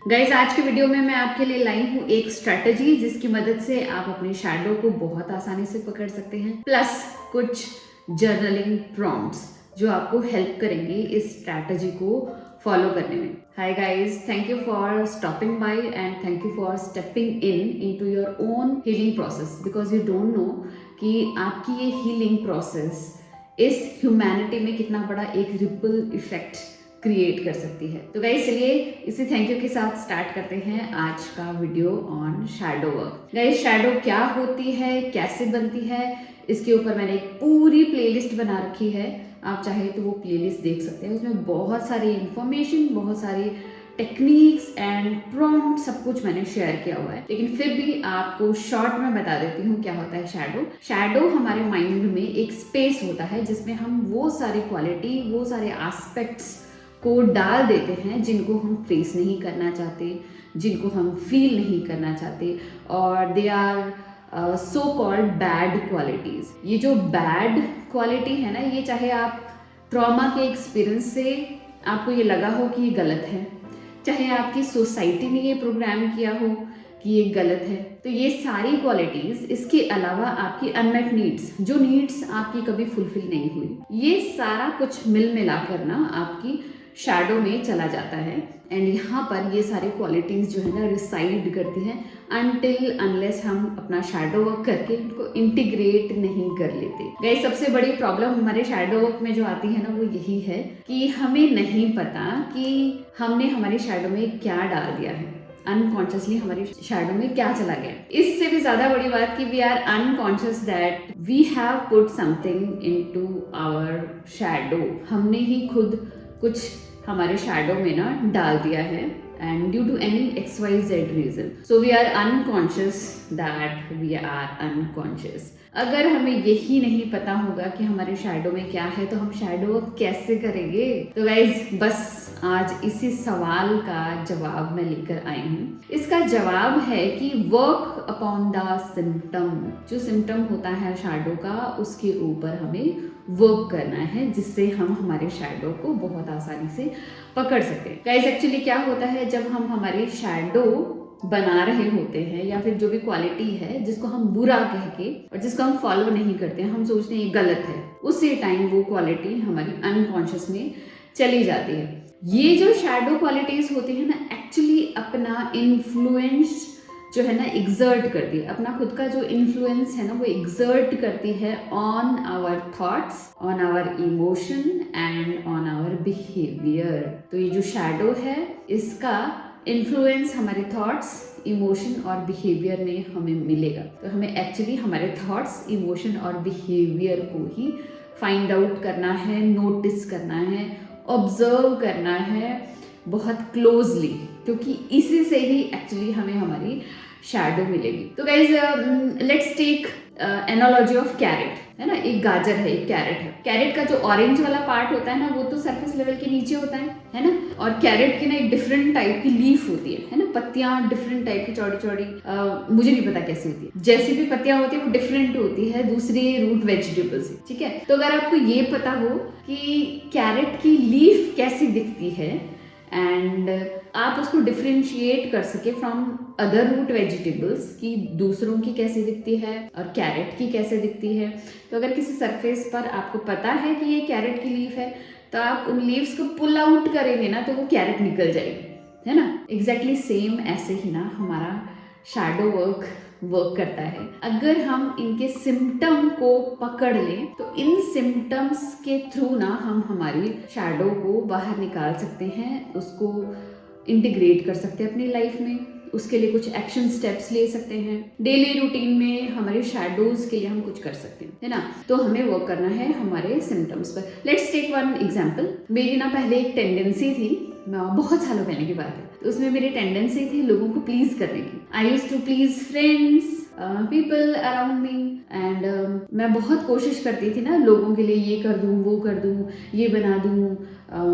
Guys आज की video में मैं आपके लिए लाई हूँ एक स्ट्रेटजी जिसकी मदद से आप अपने शैडो को बहुत आसानी से पकड़ सकते हैं, प्लस कुछ जर्नलिंग प्रॉम्प्ट्स जो आपको हेल्प करेंगे इस स्ट्रेटजी को फॉलो करने में। Hi guys, thank you for stopping by and thank you for stepping into your own healing process, because you don't know कि आपकी ये हीलिंग प्रोसेस इस ह्यूमैनिटी में कितना बड़ा एक रिपल इफेक्ट क्रिएट कर सकती है। तो गाइस चलिए इसी थैंक यू के साथ स्टार्ट करते हैं आज का video on shadow work. Guys shadow क्या होती है, कैसे बनती है, इसके ऊपर मैंने एक पूरी प्लेलिस्ट बना रखी है। आप चाहे तो वो प्लेलिस्ट देख सकते हैं। उसमें बहुत सारी इंफॉर्मेशन, बहुत सारी टेक्निक्स एंड प्रॉम्प्ट सब कुछ मैंने शेयर किया हुआ है, लेकिन फिर भी आपको शॉर्ट में बता देती हूँ क्या होता है शैडो। शैडो हमारे माइंड में एक स्पेस होता है जिसमें हम वो सारी क्वालिटी, वो सारे एस्पेक्ट्स को डाल देते हैं जिनको हम फेस नहीं करना चाहते, जिनको हम फील नहीं करना चाहते, और they are so called bad qualities. ये जो बैड क्वालिटी है ना, ये चाहे आप ट्रॉमा के एक्सपीरियंस से आपको ये लगा हो कि ये गलत है, चाहे आपकी सोसाइटी ने ये प्रोग्राम किया हो कि ये गलत है, तो ये सारी क्वालिटीज, इसके अलावा आपकी अनमेट नीड्स, जो नीड्स आपकी कभी फुलफिल नहीं हुई, ये सारा कुछ मिल मिला कर ना आपकी शैडो में चला जाता है। एंड यहाँ पर ये सारी क्वालिटीज जो है ना रिसाइड करती हैं अनटिल अनलेस हम अपना शैडो वर्क करके इनको इंटीग्रेट नहीं कर लेते। गाइस सबसे बड़ी प्रॉब्लम हमारे शैडो वर्क में जो आती है ना वो यही है कि हमें नहीं पता कि हमने हमारे शैडो में क्या डाल दिया है, अनकॉन्शियसली हमारे शैडो में क्या चला गया। इससे भी ज्यादा बड़ी बात कि we are unconscious that we have put something into our shadow. हमने ही खुद कुछ हमारे शैडो में ना डाल दिया है, and due to any XYZ reason, so we are unconscious that we are unconscious. अगर हमें यही नहीं पता होगा कि हमारे शैडो में क्या है तो हम शैडो वर्क कैसे करेंगे? तो गाइज बस आज इसी सवाल का जवाब मैं लेकर आई हूँ। इसका जवाब है कि वर्क अपॉन द सिम्टम। जो सिम्टम होता है शैडो का, उसके ऊपर हमें वर्क करना है जिससे हम हमारे शैडो को बहुत आसानी से पकड़ सकें। गाइस एक्चुअली क्या होता है, जब हम हमारे शैडो बना रहे होते हैं या फिर जो भी क्वालिटी है जिसको हम बुरा कह के और जिसको हम फॉलो नहीं करते हैं, हम सोचते हैं ये गलत है, उसी टाइम वो क्वालिटी हमारी अनकॉन्शियस में चली जाती है। ये जो शैडो क्वालिटीज होती है ना, एक्चुअली अपना इन्फ्लुएंस जो है ना एग्जर्ट करती है, अपना खुद का जो इन्फ्लुएंस है ना वो एग्जर्ट करती है on our thoughts, on our emotion and on our behaviour. तो ये जो शैडो है इसका इन्फ्लुएंस हमारे थॉट्स, इमोशन और बिहेवियर में हमें मिलेगा। तो हमें एक्चुअली हमारे थॉट्स, इमोशन और बिहेवियर को ही फाइंड आउट करना है, नोटिस करना है, ऑब्जर्व करना है बहुत क्लोजली, क्योंकि इसी से ही एक्चुअली हमें हमारी शैडो मिलेगी। तो guys let's take analogy of carrot, है ना। एक गाजर है, एक कैरेट है। कैरेट का जो ऑरेंज वाला पार्ट होता है ना वो तो सरफेस लेवल के नीचे होता है ना। और कैरेट की ना एक डिफरेंट टाइप की लीफ होती है ना, पत्तियां डिफरेंट टाइप की, चौड़ी चौड़ी, मुझे नहीं पता कैसी होती है, जैसी भी पत्तियां होती है वो डिफरेंट होती है दूसरी रूट वेजिटेबल से, ठीक है। तो अगर आपको ये पता हो कि कैरेट की लीफ कैसी दिखती है एंड आप उसको डिफ्रेंशिएट कर सके फ्रॉम अदर रूट वेजिटेबल्स की दूसरों की कैसे दिखती है और कैरेट की कैसे दिखती है, तो अगर किसी सरफेस पर आपको पता है कि ये कैरेट की लीफ है तो आप उन लीव्स को पुल आउट करेंगे ना तो वो कैरेट निकल जाएगी, है ना। एग्जैक्टली सेम ऐसे ही ना हमारा शैडो वर्क करता है। अगर हम इनके सिम्टम को पकड़ लें तो इन सिम्टम्स के थ्रू ना हम हमारी शैडो को बाहर निकाल सकते हैं, उसको इंटीग्रेट कर सकते हैं अपनी लाइफ में। उसके लिए कुछ एक्शन स्टेप्स ले सकते हैं। डेली रूटीन में हमारे शैडोज के लिए हम कुछ कर सकते हैं, है ना। तो हमें वर्क करना है हमारे सिम्टम्स पर। Let's take one example. मेरी ना पहले एक टेंडेंसी थी, बहुत सालों पहले की बात है, तो उसमें मेरी टेंडेंसी थी लोगों को प्लीज करने की। I used to please friends, people around me, and मैं बहुत कोशिश करती थी ना लोगों के लिए, ये कर दूं, वो कर दूं, ये बना दूं,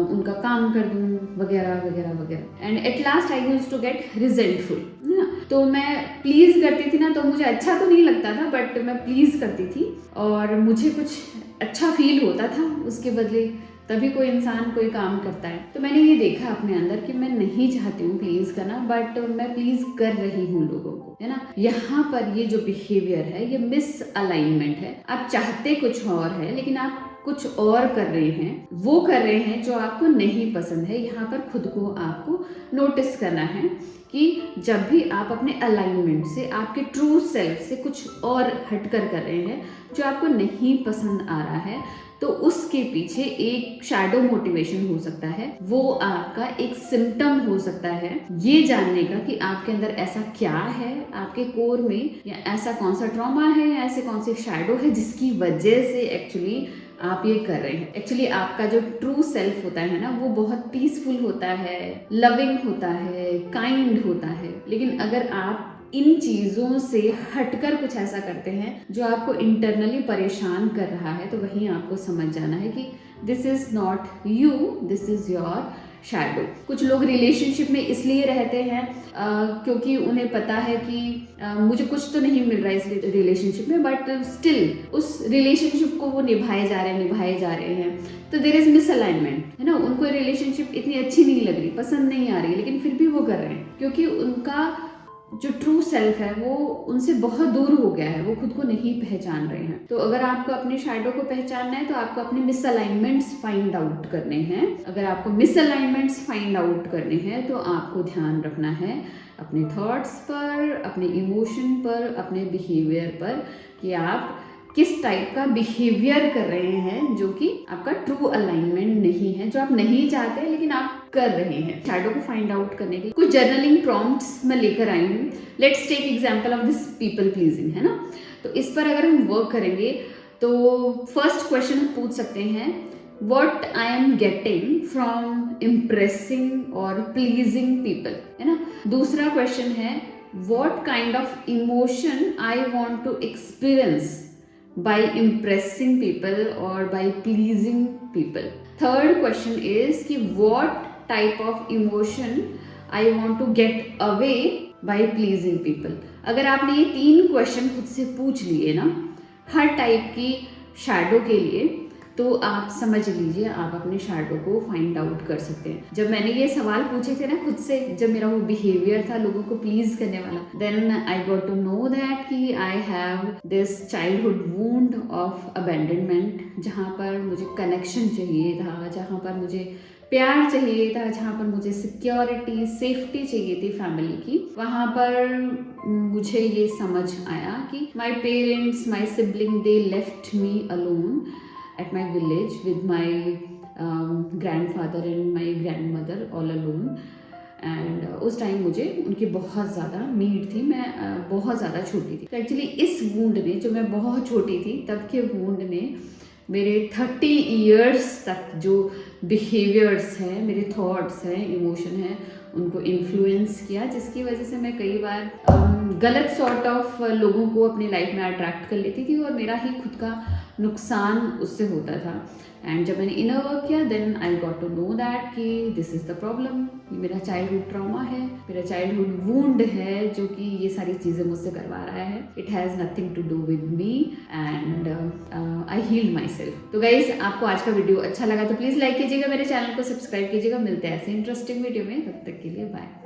उनका काम कर दूं, वगैरह वगैरह वगैरह। And at last I used to get resentful, है ना। तो मैं प्लीज करती थी ना, तो मुझे अच्छा तो नहीं लगता था, बट मैं प्लीज करती थी और मुझे कुछ अच्छा फील होता था उसके बदले तभी कोई इंसान कोई काम करता है। तो मैंने ये देखा अपने अंदर कि मैं नहीं चाहती हूँ प्लीज करना, बट मैं प्लीज कर रही हूँ लोगों को, है ना। यहाँ पर ये जो बिहेवियर है ये मिस अलाइनमेंट है। आप चाहते कुछ और है लेकिन आप कुछ और कर रहे हैं, वो कर रहे हैं जो आपको नहीं पसंद है। यहाँ पर खुद को आपको नोटिस करना है कि जब भी आप अपने अलाइनमेंट से, आपके ट्रू सेल्फ से कुछ और हटकर कर रहे हैं जो आपको नहीं पसंद आ रहा है, तो उसके पीछे एक शैडो मोटिवेशन हो सकता है, वो आपका एक सिम्टम हो सकता है ये जानने का कि आपके अंदर ऐसा क्या है आपके कोर में, या ऐसा कौन सा ट्रॉमा है, या ऐसे कौन से शैडो है जिसकी वजह से एक्चुअली आप ये कर रहे हैं। एक्चुअली आपका जो ट्रू सेल्फ होता है ना, वो बहुत पीसफुल होता है, लविंग होता है, काइंड होता है। लेकिन अगर आप इन चीज़ों से हटकर कुछ ऐसा करते हैं जो आपको इंटरनली परेशान कर रहा है, तो वहीं आपको समझ जाना है कि this is not you, this is your shadow. कुछ लोग रिलेशनशिप में इसलिए रहते हैं क्योंकि उन्हें पता है कि मुझे कुछ तो नहीं मिल रहा है इस रिलेशनशिप में, बट स्टिल उस रिलेशनशिप को वो निभाए जा रहे हैं। तो देयर इज मिसअलाइनमेंट, है ना। उनको रिलेशनशिप इतनी अच्छी नहीं लग रही, पसंद नहीं आ रही, लेकिन फिर भी वो कर रहे हैं क्योंकि उनका जो ट्रू सेल्फ है वो उनसे बहुत दूर हो गया है, वो खुद को नहीं पहचान रहे हैं। तो अगर आपको अपने शैडो को पहचानना है तो आपको अपने मिसअलाइनमेंट्स फाइंड आउट करने हैं। अगर आपको मिसअलाइनमेंट्स फाइंड आउट करने हैं तो आपको ध्यान रखना है अपने थॉट्स पर, अपने इमोशन पर, अपने बिहेवियर पर, कि आप किस टाइप का बिहेवियर कर रहे हैं जो कि आपका ट्रू अलाइनमेंट नहीं है, जो आप नहीं चाहते लेकिन आप कर रहे हैं। शैडो को फाइंड आउट करने के लिए कुछ जर्नलिंग प्रॉम्प्ट्स मैं लेकर आई हूँ। Let's take example of this people pleasing, है ना। तो इस पर अगर हम वर्क करेंगे तो फर्स्ट क्वेश्चन हम पूछ सकते हैं, what I am getting from impressing और pleasing people, है ना। दूसरा क्वेश्चन है, what kind of emotion I want to experience by impressing people or by pleasing people. Third question is कि what type of emotion I want to get away by pleasing people. अगर आपने ये 3 question खुद से पूछ लिए ना हर type की शैडो के लिए, तो आप समझ लीजिए आप अपने शैडो को फाइंड आउट कर सकते हैं। जब मैंने ये सवाल पूछे थे ना खुद से, जब मेरा वो बिहेवियर था लोगों को प्लीज करने वाला, then I got to know that कि I have this childhood wound of abandonment, जहाँ पर मुझे कनेक्शन चाहिए था, जहाँ पर मुझे प्यार चाहिए था, जहाँ पर मुझे सिक्योरिटी, सेफ्टी चाहिए थी फैमिली की, वहाँ पर मुझे ये समझ आया कि my parents, my sibling, they left me alone at my village with my grandfather and my grandmother all alone. And उस टाइम मुझे उनकी बहुत ज़्यादा नीड थी, मैं बहुत ज़्यादा छोटी थी। तो एक्चुअली इस वूंड ने, जो मैं बहुत छोटी थी तब के वूंड ने मेरे 30 इयर्स तक जो बिहेवियर्स हैं, मेरे थॉट्स हैं, इमोशन हैं, उनको इन्फ्लुएंस किया, जिसकी वजह से मैं कई बार गलत सॉर्ट ऑफ लोगों को अपनी लाइफ में अट्रैक्ट कर लेती थी और मेरा ही खुद का नुकसान उससे होता था। एंड जब मैंने इनर वर्क किया, then I got to know that कि दिस इज़ द प्रॉब्लम, ये मेरा चाइल्डहुड ट्रॉमा है, मेरा चाइल्डहुड वुंड है जो कि ये सारी चीज़ें मुझसे करवा रहा है। It has nothing to do with me and I healed myself. तो गाइज, आपको आज का वीडियो अच्छा लगा तो प्लीज़ लाइक कीजिएगा, मेरे चैनल को सब्सक्राइब कीजिएगा। मिलते हैं ऐसे इंटरेस्टिंग वीडियो में, तब तक के लिए बाय।